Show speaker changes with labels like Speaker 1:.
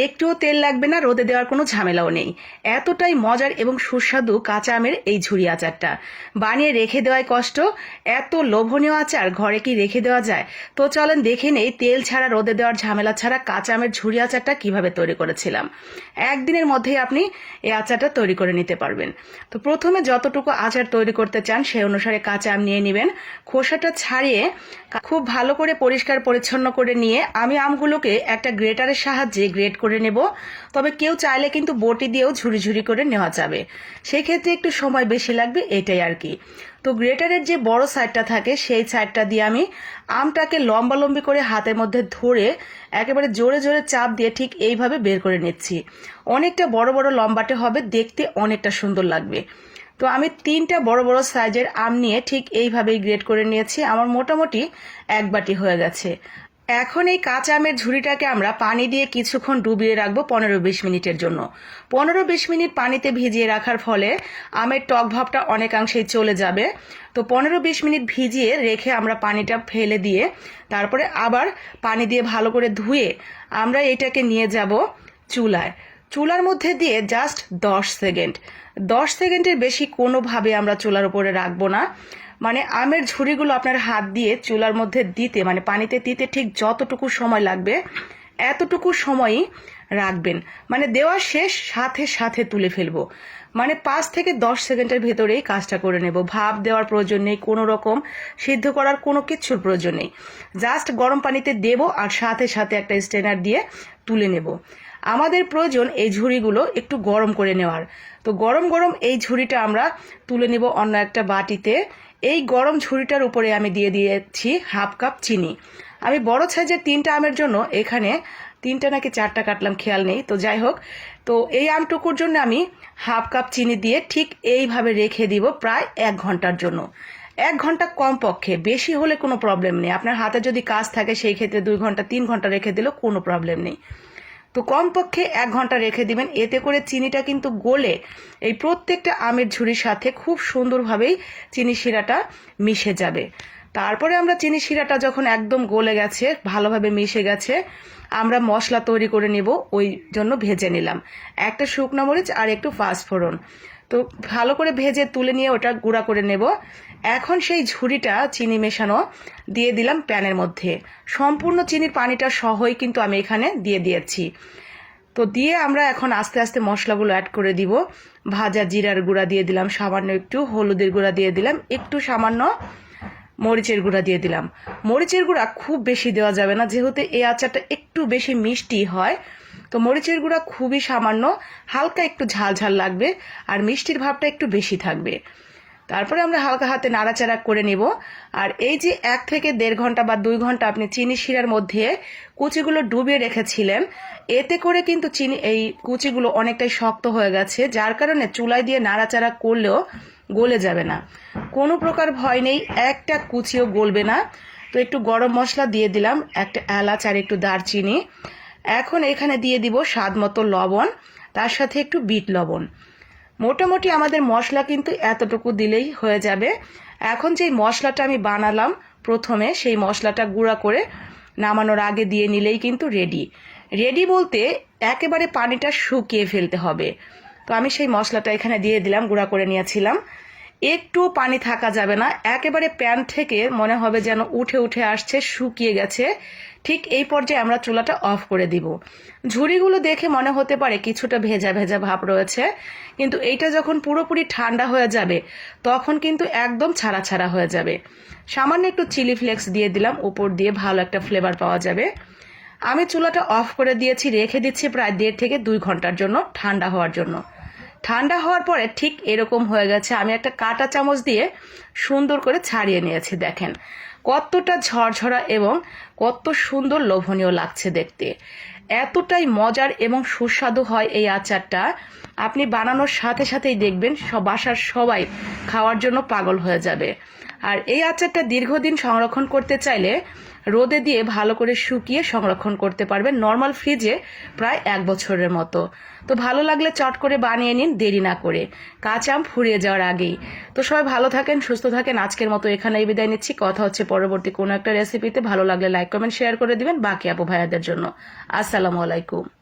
Speaker 1: একটুও তেল লাগবে না, রোদে দেওয়ার কোনো ঝামেলাও নেই। এতটাই মজার এবং সুস্বাদু কাঁচা আমের এই ঝুরি আচারটা বানিয়ে রেখে দেওয়াই কষ্ট। এত লোভনীয় আচার ঘরে কি রেখে দেওয়া যায়? তো চলেন দেখে নেই তেল ছাড়া, রোদে দেওয়ার ঝামেলা ছাড়া কাঁচা আমের ঝুরি আচারটা কিভাবে তৈরি করেছিলাম। একদিনের মধ্যেই আপনি এই আচারটা তৈরি করে নিতে পারবেন। তো প্রথমে যতটুকু আচার তৈরি করতে চান সেই অনুসারে কাঁচা আম নিয়ে নেবেন। খোসাটা ছাড়িয়ে খুব ভালো করে পরিষ্কার পরিচ্ছন্ন করে নিয়ে আমি আমগুলোকে একটা গ্রেটারের সাহায্যে গ্রেট করে নেব। তবে কেউ চাইলে কিন্তু বটি দিয়েও ঝুরি ঝুরি করে নেওয়া যাবে, সেই ক্ষেত্রে একটু সময় বেশি লাগবে, এটাই আর কি। তো গ্রেটারের যে বড় সাইডটা থাকে সেই সাইডটা দিয়ে আমি আমটাকে লম্বালম্বি করে হাতের মধ্যে ধরে একেবারে জোরে জোরে চাপ দিয়ে ঠিক এইভাবে বের করে নিচ্ছি। অনেকটা বড় বড় লম্বাটে হবে, দেখতে অনেকটা সুন্দর লাগবে। তো আমি 3টা বড় বড় সাইজের আম নিয়ে ঠিক এইভাবেই গ্রেট করে নিয়েছি। আমার মোটামুটি 1 বাটি হয়ে গেছে। এখন এই কাঁচা আমের ঝুড়িটাকে আমরা পানি দিয়ে কিছুক্ষণ ডুবিয়ে রাখবো 15-20 মিনিটের জন্য। 15-20 মিনিট পানিতে ভিজিয়ে রাখার ফলে আমের টক ভাবটা অনেকাংশেই চলে যাবে। তো 15-20 মিনিট ভিজিয়ে রেখে আমরা পানিটা ফেলে দিয়ে তারপরে আবার পানি দিয়ে ভালো করে ধুয়ে আমরা এটাকে নিয়ে যাব চুলায়। চুলার মধ্যে দিয়ে জাস্ট 10 সেকেন্ডের বেশি কোনোভাবে আমরা চুলার উপরে রাখবো না। মানে আমের ঝুড়িগুলো আপনার হাত দিয়ে চুলার মধ্যে দিতে, মানে পানিতে দিতে ঠিক যতটুকু সময় লাগবে এতটুকু সময়ই রাখবেন। মানে দেওয়া শেষ, সাথে সাথে তুলে ফেলবো। মানে 5 থেকে 10 সেকেন্ডের ভেতরেই কাজটা করে নেব। ভাপ দেওয়ার প্রয়োজন নেই, কোনো রকম সিদ্ধ করার কোনো কিছুর প্রয়োজন নেই। জাস্ট গরম পানিতে দেব আর সাথে সাথে একটা স্ট্রেনার দিয়ে তুলে নেব। আমাদের প্রয়োজন এই ঝুড়িগুলো একটু গরম করে নেওয়ার। তো গরম গরম এই ঝুড়িটা আমরা তুলে নেব অন্য একটা বাটিতে। এই গরম ঝুড়িটার উপরে আমি দিয়ে দিয়েছি 1/2 কাপ চিনি। আমি বড় সাইজের 3টা আমের জন্য এখানে 3টা নাকি 4টা কাটলাম, খেয়াল নেই, তো যাই হোক। তো এই আমটুকুর জন্য আমি 1/2 কাপ চিনি দিয়ে ঠিক এইভাবে রেখে দিব প্রায় 1 ঘন্টার জন্য। 1 ঘন্টা কমপক্ষে, বেশি হলে কোনো প্রবলেম নেই। আপনার হাতে যদি কাজ থাকে সেই ক্ষেত্রে 2 ঘন্টা 3 ঘন্টা রেখে দিলেও কোনো প্রবলেম নেই। তো কমপক্ষে 1 ঘন্টা রেখে দিবেন। এতে করে চিনিটা কিন্তু গলে এই প্রত্যেকটা আমের ঝুড়ির সাথে খুব সুন্দরভাবেই চিনি শিরাটা মিশে যাবে। তারপরে আমরা চিনি শিরাটা যখন একদম গলে গেছে, ভালোভাবে মিশে গেছে, আমরা মশলা তৈরি করে নিব। ওই জন্য ভেজে নিলাম একটা শুকনো মরিচ আর একটু পাঁচফোড়ন। তো ভালো করে ভেজে তুলে নিয়ে ওটা গুঁড়া করে নেব। এখন সেই ঝুড়িটা চিনি মেশানো দিয়ে দিলাম প্যানের মধ্যে। সম্পূর্ণ চিনির পানিটা সহই কিন্তু আমি এখানে দিয়ে দিয়েছি। তো দিয়ে আমরা এখন আস্তে আস্তে মশলাগুলো অ্যাড করে দিব। ভাজা জিরার গুঁড়া দিয়ে দিলাম, সামান্য একটু হলুদের গুঁড়া দিয়ে দিলাম, একটু সামান্য মরিচের গুঁড়া দিয়ে দিলাম। মরিচের গুঁড়া খুব বেশি দেওয়া যাবে না, যেহেতু এই আচারটা একটু বেশি মিষ্টি হয়। তো মরিচের গুঁড়া খুবই সামান্য, হালকা একটু ঝাল ঝাল লাগবে আর মিষ্টির ভাবটা একটু বেশি থাকবে। তারপরে আমরা হালকা হাতে নাড়াচাড়া করে নেব। আর এই যে 1 থেকে 1.5 ঘন্টা বা 2 ঘন্টা আপনি চিনি শিরার মধ্যে কুচিগুলো ডুবিয়ে রেখেছিলেন, এতে করে কিন্তু এই কুচিগুলো অনেকটাই শক্ত হয়ে গেছে, যার কারণে চুলায় দিয়ে নাড়াচাড়া করলেও গলে যাবে না। কোনো প্রকার ভয় নেই, একটা কুচিও গলবে না। তো একটু গরম মশলা দিয়ে দিলাম, একটা এলাচ আর একটু দারচিনি। এখন এখানে দিয়ে দিব স্বাদ মতো লবণ, তার সাথে একটু বিট লবণ। মোটামুটি আমাদের মশলা কিন্তু এতটুকু দিলেই হয়ে যাবে। এখন যেই মশলাটা আমি বানালাম প্রথমে, সেই মশলাটা গুঁড়া করে নামানোর আগে দিয়ে নিলেই কিন্তু রেডি বলতে একেবারে পানিটা শুকিয়ে ফেলতে হবে। তো আমি সেই মশলাটা এখানে দিয়ে দিলাম, গুঁড়া করে নিয়েছিলাম। একটু পানি থাকা যাবে না, একেবারে প্যান থেকে মনে হবে যেন উঠে উঠে আসছে, শুকিয়ে গেছে। ঠিক এই পর্যায়ে আমরা চুলাটা অফ করে দিব। ঝুড়িগুলো দেখে মনে হতে পারে কিছুটা ভেজা ভেজা ভাব রয়েছে, কিন্তু এইটা যখন পুরোপুরি ঠান্ডা হয়ে যাবে তখন কিন্তু একদম ছাড়া ছাড়া হয়ে যাবে। সামান্য একটু চিলি ফ্লেক্স দিয়ে দিলাম উপর দিয়ে, ভালো একটা ফ্লেভার পাওয়া যাবে। আমি চুলাটা অফ করে দিয়েছি, রেখে দিচ্ছি প্রায় 1.5 থেকে 2 ঘন্টার জন্য ঠান্ডা হওয়ার জন্য। ঠান্ডা হওয়ার পরে ঠিক এরকম হয়ে গেছে। আমি একটা কাঁটা চামচ দিয়ে সুন্দর করে ছাড়িয়ে নিয়েছি। দেখেন কতটা ঝরঝরা এবং কত সুন্দর লোভনীয় লাগছে দেখতে। এতটাই মজার এবং সুস্বাদু হয় এই আচারটা। আপনি বানানোর সাথে সাথেই দেখবেন বাসার সবাই খাওয়ার জন্য পাগল হয়ে যাবে। আর এই আচারটা দীর্ঘদিন সংরক্ষণ করতে চাইলে রোদে দিয়ে ভালো করে শুকিয়ে সংরক্ষণ করতে পারবেন, নর্মাল ফ্রিজে প্রায় 1 বছরের মতো। তো ভালো লাগলে চট করে বানিয়ে নিন, দেরি না করে, কাঁচা আম ফুরিয়ে যাওয়ার আগেই। তো সবাই ভালো থাকেন, সুস্থ থাকেন। আজকের মতো এখানেই বিদায় নিচ্ছি। কথা হচ্ছে পরবর্তী কোনো একটা রেসিপিতে। ভালো লাগলে লাইক কমেন্ট শেয়ার করে দিবেন বাকি আপু ভাইয়াদের জন্য। আসসালামু আলাইকুম।